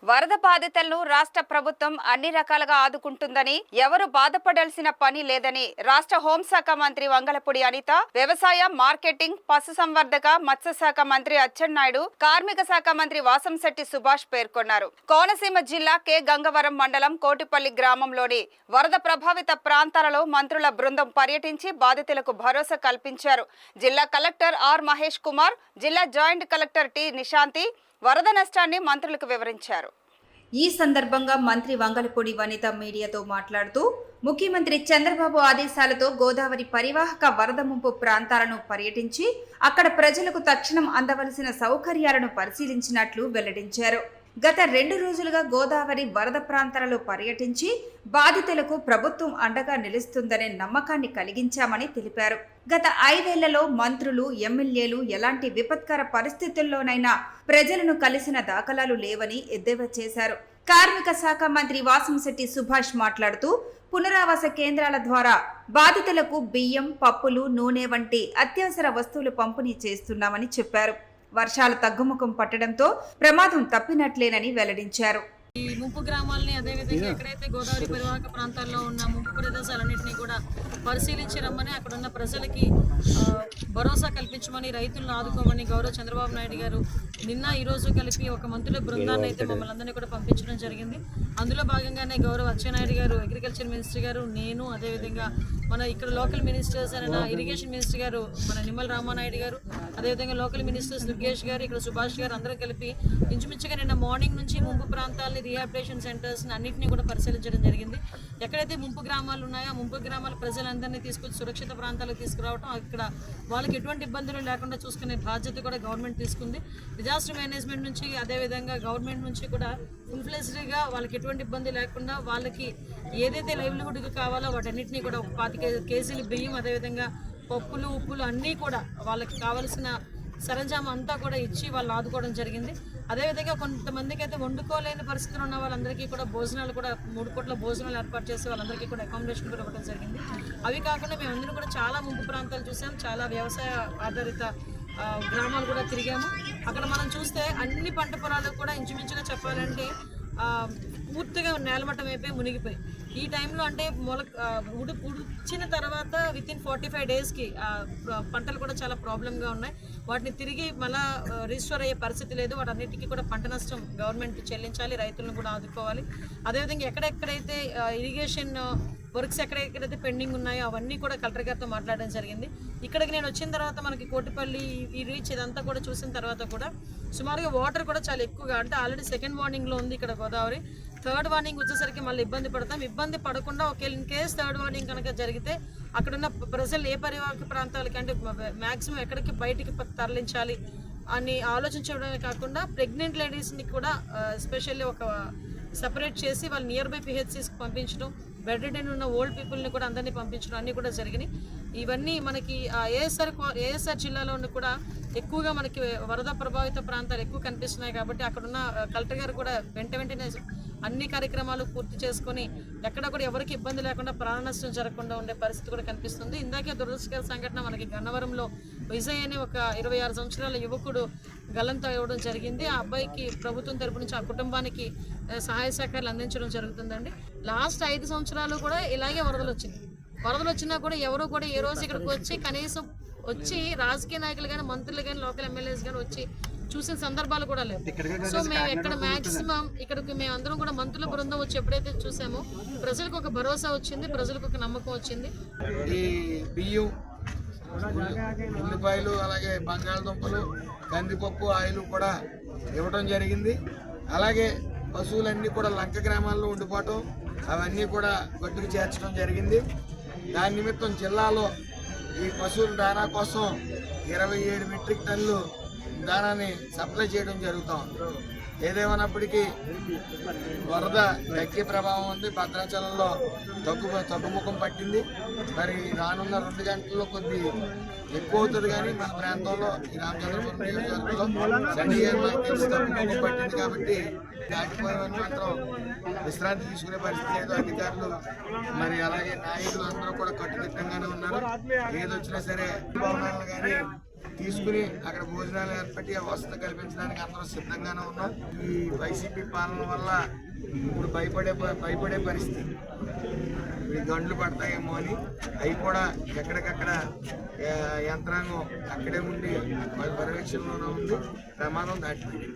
వరద బాధితులను రాష్ట్ర ప్రభుత్వం అన్ని రకాలుగా ఆదుకుంటుందని, ఎవరు బాధపడాల్సిన పని లేదని రాష్ట్ర హోంశాఖ మంత్రి వంగలపూడి అనిత, వ్యవసాయ, మార్కెటింగ్, పశుసంవర్ధక, మత్స్యశాఖ మంత్రి అచ్చెన్నాయుడు, కార్మిక శాఖ మంత్రి వాసంశెట్టి సుభాష్ పేర్కొన్నారు. కోనసీమ జిల్లా కె గంగవరం మండలం కోటిపల్లి గ్రామంలోని వరద ప్రభావిత ప్రాంతాలలో మంత్రుల బృందం పర్యటించి బాధితులకు భరోసా కల్పించారు. జిల్లా కలెక్టర్ ఆర్ మహేష్ కుమార్, జిల్లా జాయింట్ కలెక్టర్ టి నిశాంతి వరద నష్టాన్ని మంత్రులకు వివరించారు. ఈ సందర్భంగా మంత్రి వంగలపూడి వనిత మీడియాతో మాట్లాడుతూ, ముఖ్యమంత్రి చంద్రబాబు ఆదేశాలతో గోదావరి పరివాహక వరద ముంపు ప్రాంతాలను పర్యటించి అక్కడ ప్రజలకు తక్షణం అందవలసిన సౌకర్యాలను పరిశీలించినట్లు వెల్లడించారు. గత 2 రోజులుగా గోదావరి వరద ప్రాంతాలలో పర్యటించి బాధితులకు ప్రభుత్వం అండగా నిలుస్తుందనే నమ్మకాన్ని కలిగించామని తెలిపారు. గత 5 ఏళ్లలో మంత్రులు, ఎమ్మెల్యేలు ఎలాంటి విపత్కర పరిస్థితుల్లోనైనా ప్రజలను కలిసిన దాఖలాలు లేవని ఎద్దేవా చేశారు. కార్మిక శాఖ మంత్రి వాసంశెట్టి సుభాష్ మాట్లాడుతూ, పునరావాస కేంద్రాల ద్వారా బాధితులకు బియ్యం, పప్పులు, నూనె వంటి అత్యవసర వస్తువులు పంపిణీ చేస్తున్నామని చెప్పారు. వర్షాలు తగ్గుముఖం పట్టడంతో ప్రమాదం తప్పినట్లేనని వెల్లడించారు. ఈ ముంపు గ్రామాలని, అదేవిధంగా ఎక్కడైతే గోదావరి పరివాహక ప్రాంతాల్లో ఉన్న ముంపు ప్రదేశాలన్నింటినీ కూడా పరిశీలించి రమ్మని, అక్కడ ఉన్న ప్రజలకి భరోసా కల్పించమని, రైతులను ఆదుకోమని గౌరవ చంద్రబాబు నాయుడు గారు నిన్న ఈరోజు కలిపి ఒక మంత్రుల బృందాన్ని అయితే మమ్మల్ని అందరినీ కూడా పంపించడం జరిగింది. అందులో భాగంగానే గౌరవ అచ్చెన్నాయుడు గారు, అగ్రికల్చర్ మినిస్టర్ గారు, నేను, అదేవిధంగా మన ఇక్కడ లోకల్ మినిస్టర్స్ అయిన ఇరిగేషన్ మినిస్టర్ గారు మన నిమ్మల రామానాయుడు గారు, అదేవిధంగా లోకల్ మినిస్టర్స్ దుర్గేష్ గారు, ఇక్కడ సుభాష్ గారు అందరూ కలిపి ఇంచుమించుగా నిన్న మార్నింగ్ నుంచి ముంపు ప్రాంతాలని, రీహాబిలిటేషన్ సెంటర్స్ని అన్నింటినీ కూడా పరిశీలించడం జరిగింది. ఎక్కడైతే ముంపు గ్రామాలు ఉన్నాయో ముంపు గ్రామాల ప్రజలందరినీ తీసుకొచ్చి సురక్షిత ప్రాంతాలకు తీసుకురావడం, అక్కడ వాళ్ళకి ఎటువంటి ఇబ్బందులు లేకుండా చూసుకునే బాధ్యత కూడా గవర్నమెంట్ తీసుకుంది. డిజాస్టర్ మేనేజ్మెంట్ నుంచి, అదేవిధంగా గవర్నమెంట్ నుంచి కూడా ఫుల్-ఫ్లెజ్డ్గా వాళ్ళకి ఎటువంటి ఇబ్బంది లేకుండా వాళ్ళకి ఏదైతే లైవ్లీహుడ్కి కావాలో వాటన్నిటినీ కూడా 25 కేజీలు బియ్యం, అదేవిధంగా పప్పులు, ఉప్పులు అన్నీ కూడా వాళ్ళకి కావాల్సిన సరంజామా అంతా కూడా ఇచ్చి వాళ్ళు ఆదుకోవడం జరిగింది. అదేవిధంగా కొంతమందికి అయితే వండుకోలేని పరిస్థితులు ఉన్న వాళ్ళందరికీ కూడా భోజనాలు కూడా 3 పూట్ల భోజనాలు ఏర్పాటు చేసి వాళ్ళందరికీ కూడా అకామిడేషన్ కూడా ఇవ్వడం జరిగింది. అవి కాకుండా మేమందరం కూడా చాలా ముంపు ప్రాంతాలు చూసాం, చాలా వ్యవసాయ ఆధారిత గ్రామాలు కూడా తిరిగాము. అక్కడ మనం చూస్తే అన్ని పంట పొలాలకు కూడా ఇంచుమించుగా చెప్పాలంటే పూర్తిగా నేలమట్టం అయిపోయి మునిగిపోయి, ఈ టైంలో అంటే ఉడిచిన తర్వాత వితిన్ 45 డేస్కి పంటలు కూడా చాలా ప్రాబ్లంగా ఉన్నాయి. వాటిని తిరిగి మళ్ళీ రిస్టోర్ అయ్యే పరిస్థితి లేదు. వాటన్నిటికీ కూడా పంట నష్టం గవర్నమెంట్ చెల్లించాలి, రైతులను కూడా ఆదుకోవాలి. అదేవిధంగా ఎక్కడెక్కడైతే ఇరిగేషన్ వర్క్స్ ఎక్కడెక్కడైతే పెండింగ్ ఉన్నాయో అవన్నీ కూడా కలెక్టర్ గారితో మాట్లాడడం జరిగింది. ఇక్కడికి నేను వచ్చిన తర్వాత మనకి కోటిపల్లి ఈ రీచ్ ఇదంతా కూడా చూసిన తర్వాత కూడా సుమారుగా వాటర్ కూడా చాలా ఎక్కువగా, అంటే ఆల్రెడీ 2nd వార్నింగ్లో ఉంది ఇక్కడ గోదావరి. 3rd వార్నింగ్ వచ్చేసరికి మళ్ళీ ఇబ్బంది పడతాం. ఇబ్బంది పడకుండా ఒకవేళ ఇన్ కేస్ 3rd వార్నింగ్ కనుక జరిగితే అక్కడున్న ప్రజలు ఏ పరివాహక ప్రాంతాలకి అంటే మ్యాక్సిమం ఎక్కడికి బయటికి తరలించాలి అని ఆలోచించడమే కాకుండా ప్రెగ్నెంట్ లేడీస్ని కూడా ఎస్పెషల్లీ ఒక సపరేట్ చేసి వాళ్ళు నియర్ బై పిహెచ్సిస్కి పంపించడం, బెడ్ రిడెన్ ఉన్న ఓల్డ్ పీపుల్ని కూడా అందరినీ పంపించడం అన్నీ కూడా జరిగినాయి. ఇవన్నీ మనకి ఏఎస్ఆర్ జిల్లాలో కూడా ఎక్కువగా మనకి వరద ప్రభావిత ప్రాంతాలు ఎక్కువ కనిపిస్తున్నాయి. కాబట్టి అక్కడున్న కలెక్టర్ గారు కూడా వెంటనే అన్ని కార్యక్రమాలు పూర్తి చేసుకొని ఎక్కడ కూడా ఎవరికి ఇబ్బంది లేకుండా ప్రాణ నష్టం జరగకుండా ఉండే పరిస్థితి కూడా కనిపిస్తుంది. ఇందాకే దురదృష్టకర సంఘటన మనకి గన్నవరంలో విజయ్ అనే ఒక 26 సంవత్సరాల యువకుడు గల్లంతో ఇవ్వడం జరిగింది. ఆ అబ్బాయికి ప్రభుత్వం తరపు నుంచి ఆ కుటుంబానికి సహాయ సహకారాలు అందించడం జరుగుతుందండి. లాస్ట్ 5 సంవత్సరాలు కూడా ఇలాగే వరదలు వచ్చినా కూడా ఎవరు కూడా ఏ రోజు ఇక్కడికి వచ్చి కనీసం వచ్చి రాజకీయ నాయకులు కానీ, మంత్రులు కానీ, లోకల్ ఎమ్మెల్యేస్ కానీ వచ్చి చూసిన సందర్భాలు కూడా లేవు. సో మేము ఇక్కడ మ్యాక్సిమం ఇక్కడికి మేము అందరం కూడా మంత్రుల బృందం వచ్చి ఎప్పుడైతే చూసామో ప్రజలకు ఒక భరోసా వచ్చింది, ప్రజలకు ఒక నమ్మకం వచ్చింది. ఈ బియ్యం, ఉల్లిపాయలు, అలాగే బంగాళదుంపలు, కందిపప్పు, ఆయిల్ కూడా ఇవ్వడం జరిగింది. అలాగే పశువులన్నీ కూడా లంక గ్రామాల్లో ఉండిపోవటం అవన్నీ కూడా గట్టుకు చేర్చడం జరిగింది. దాని నిమిత్తం జిల్లాలో ఈ పశువుల దానా కోసం 27 మెట్రిక్ టన్నులు దానాన్ని సప్లై చేయడం జరుగుతాం. ఏదేమైనప్పటికీ వరద తగ్గే ప్రభావం ఉంది. భద్రాచలంలో తగ్గుముఖం పట్టింది. మరి రానున్న 2 గంటల్లో కొద్ది ఎక్కువ అవుతుంది. కానీ మన ప్రాంతంలో ఈ రామచంద్రపురం నియోజకవర్గంలో తగ్గుముఖం పట్టింది కాబట్టి దాటిపోయేవాళ్ళు మాత్రం విశ్రాంతి తీసుకునే పరిస్థితి లేదు. అధికారులు మరి అలాగే నాయకులు అందరూ కూడా కట్టుదిట్టంగానే ఉన్నారు. ఏదొచ్చినా సరే భవనాలు కానీ తీసుకుని అక్కడ భోజనాలు ఏర్పడి ఆ వసతి కల్పించడానికి అందరూ సిద్ధంగానే ఉన్నాం. ఈ వైసీపీ పాలన వల్ల ఇప్పుడు భయపడే పరిస్థితి, ఈ గండ్లు పడతాయేమో అని. అవి కూడా ఎక్కడికక్కడ యంత్రాంగం అక్కడే ఉండి వాళ్ళ పర్యవేక్షణలోనే ఉంది. ప్రమాదం దాటిపోయింది.